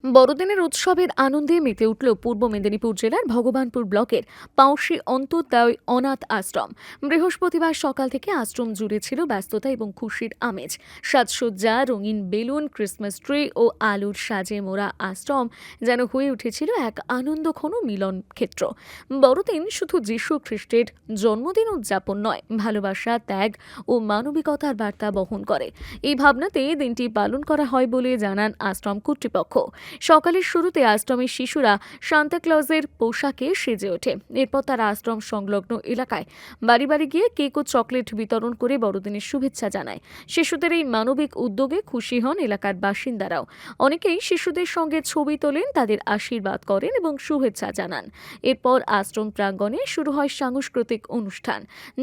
বড়দিনের উৎসবের আনন্দে মেতে উঠল পূর্ব মেদিনীপুর জেলার ভগবানপুর ব্লকের পাউশি অন্তোদ্যয় অনাথ আশ্রম। বৃহস্পতিবার সকাল থেকে আশ্রম জুড়ে ছিল ব্যস্ততা এবং খুশির আমেজ। সাজসজ্জা, রঙিন বেলুন, ক্রিসমাস ট্রি ও আলোর সাজে মোড়া আশ্রম যেন হয়ে উঠেছিল এক আনন্দঘন মিলন ক্ষেত্র। বড়দিন শুধু যীশু খ্রিস্টের জন্মদিন উদযাপন নয়, ভালোবাসা, ত্যাগ ও মানবিকতার বার্তা বহন করে। এই ভাবনাতে দিনটি পালন করা হয় বলে জানান আশ্রম কর্তৃপক্ষ। সকালের শুরুতে আশ্রমের শিশুরা সান্তাক্লজের পোশাকে সেজে ওঠে। এরপর তারা আশ্রম সংলগ্ন এলাকায় বাড়ি বাড়ি গিয়ে কেক ও চকলেট বিতরণ করে বড়দিনের শুভেচ্ছা জানায়। শিশুদের এই মানবিক উদ্যোগে খুশি হন এলাকার বাসিন্দারাও। অনেকেই শিশুদের সঙ্গে ছবি তোলেন, তাদের আশীর্বাদ করেন এবং শুভেচ্ছা জানান। এরপর আশ্রম প্রাঙ্গণে শুরু হয় সাংস্কৃতিক অনুষ্ঠান।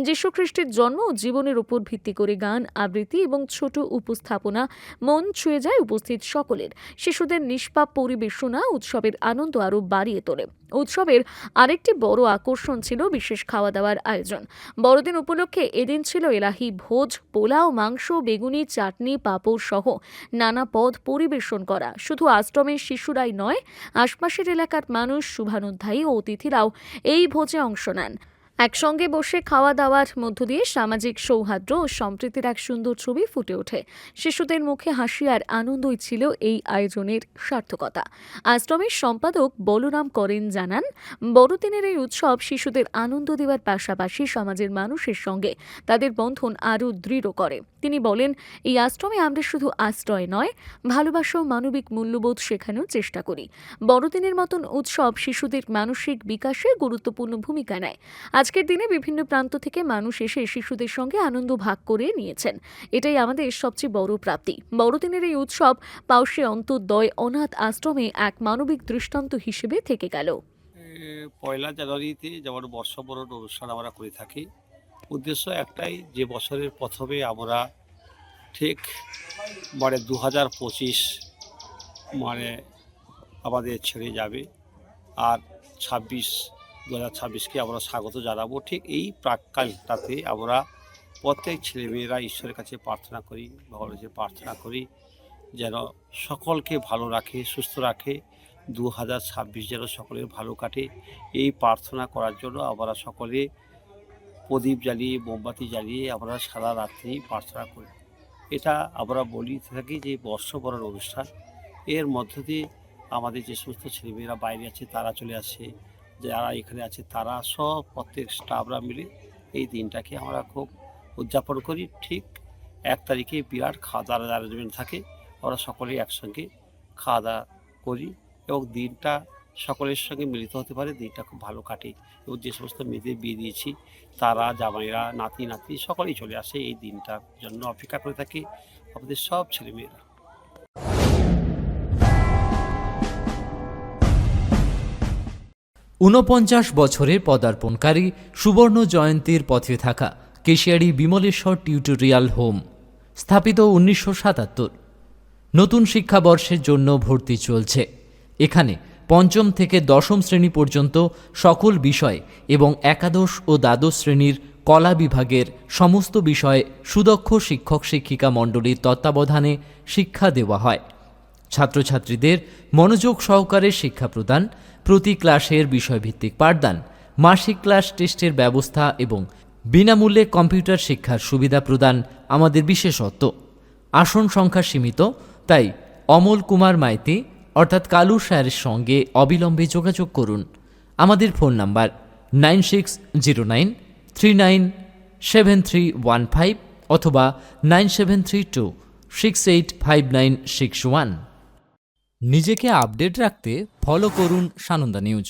যীশু খ্রিস্টের জন্ম ও জীবনের উপর ভিত্তি করে গান, আবৃত্তি এবং ছোট উপস্থাপনা মন ছুঁয়ে যায় উপস্থিত সকলের। শিশুদের নিষ্পাপ পরিবেশনা উৎসবের আনন্দ আরও বাড়িয়ে তোলে। উৎসবের আরেকটি বড় আকর্ষণ ছিল বিশেষ খাওয়া দাওয়ার আয়োজন। বড়দিন উপলক্ষে এদিন ছিল এলাহি ভোজ, পোলাও, মাংস, বেগুনি, চাটনি, পাঁপড় সহ নানা পদ পরিবেশন করা। শুধু আশ্রমের শিশুরাই নয়, আশপাশের এলাকার মানুষ, শুভানুধ্যায়ী ও অতিথিরাও এই ভোজে অংশ নেন। একসঙ্গে বসে খাওয়া দাওয়ার মধ্য দিয়ে সামাজিক সৌহার্দ্য ও সম্প্রীতির এক সুন্দর ছবি ফুটে ওঠে। শিশুদের মুখে হাসি আর আনন্দই ছিল এই আয়োজনের সার্থকতা। আশ্রমের সম্পাদক বলরাম করেন জানান, বড়দিনের এই উৎসব শিশুদের আনন্দ দেওয়ার পাশাপাশি সমাজের মানুষের সঙ্গে তাদের বন্ধন আরও দৃঢ় করে। তিনি বলেন, এই আশ্রমে আমরা শুধু আশ্রয় নয়, ভালোবাসা ও মানবিক মূল্যবোধ শেখানোর চেষ্টা করি। বড়দিনের মতন উৎসব শিশুদের মানসিক বিকাশে গুরুত্বপূর্ণ ভূমিকা নেয়। আজকের দিনে বিভিন্ন প্রান্ত থেকে মানুষ এসে শিশুদের সঙ্গে আনন্দ ভাগ করে নিয়েছেন। এটাই আমাদের সবচেয়ে বড় প্রাপ্তি। বড়দিনের এই উৎসব পাউশি অন্তোদ্যয় অনাথ আশ্রমে এক মানবিক দৃষ্টান্ত হিসেবে থেকে গেল। পয়লা জানুয়ারিতে যেমন বর্ষবরণ অনুষ্ঠান আমরা করে থাকি, উদ্দেশ্য একটাই, যে বছরের প্রথমে আমরা ঠিক 2025 আমাদের ছেড়ে যাবে, আর 2026কে আমরা স্বাগত জানাবো। ঠিক এই প্রাক্কালটাতে আমরা প্রত্যেক ছেলেমেয়েরা ঈশ্বরের কাছে প্রার্থনা করি, ভগবানের কাছে প্রার্থনা করি যেন সকলকে ভালো রাখে, সুস্থ রাখে। 2026 যেন সকলের ভালো কাটে, এই প্রার্থনা করার জন্য আমরা সকলে প্রদীপ জ্বালিয়ে, মোমবাতি জ্বালিয়ে আমরা সারা রাত্রি প্রার্থনা করি। এটা আমরা বলি থাকি যে বর্ষবরণ অনুষ্ঠান। এর মধ্য দিয়ে আমাদের যে সমস্ত ছেলেমেয়েরা বাইরে আছে তারা চলে আসে, যারা এখানে আছে তারা সব প্রত্যেক স্টাফরা মিলে এই দিনটাকে আমরা খুব উদযাপন করি। ঠিক 1 তারিখে বিরাট খাওয়া দাওয়ার আয়োজন থাকে, আমরা সকলেই একসঙ্গে খাওয়া দাওয়া করি এবং দিনটা সকলের সঙ্গে মিলিত হতে পারে, দিনটা খুব ভালো কাটে। এবং যে সমস্ত মেয়েদের বিয়ে দিয়েছি তারা, জামাইরা, নাতি নাতি সকলেই চলে আসে এই দিনটার জন্য, অপেক্ষা করে থাকে আমাদের সব ছেলেমেয়েরা। ৪৯ বছরের পদার্পণকারী সুবর্ণ জয়ন্তীর পথে থাকা কেশিয়াড়ি বিমলেশ্বর টিউটোরিয়াল হোম, স্থাপিত 1977। নতুন শিক্ষাবর্ষের জন্য ভর্তি চলছে। এখানে পঞ্চম থেকে দশম শ্রেণী পর্যন্ত সকল বিষয় এবং একাদশ ও দ্বাদশ শ্রেণীর কলা বিভাগের সমস্ত বিষয়ে সুদক্ষ শিক্ষক শিক্ষিকা মণ্ডলীর তত্ত্বাবধানে শিক্ষা দেওয়া হয়। ছাত্রছাত্রীদের মনোযোগ সহকারে শিক্ষা প্রদান, প্রতি ক্লাসের বিষয়ভিত্তিক পাঠদান, মাসিক ক্লাস টেস্টের ব্যবস্থা এবং বিনামূল্যে কম্পিউটার শিক্ষার সুবিধা প্রদান আমাদের বিশেষত্ব। আসন সংখ্যা সীমিত, তাই অমল কুমার মাইতি অর্থাৎ কালু স্যারের সঙ্গে অবিলম্বে যোগাযোগ করুন। আমাদের ফোন নাম্বার 9609397315 অথবা 9732685961। নিজেকে আপডেট রাখতে ফলো করুন সানন্দা নিউজ।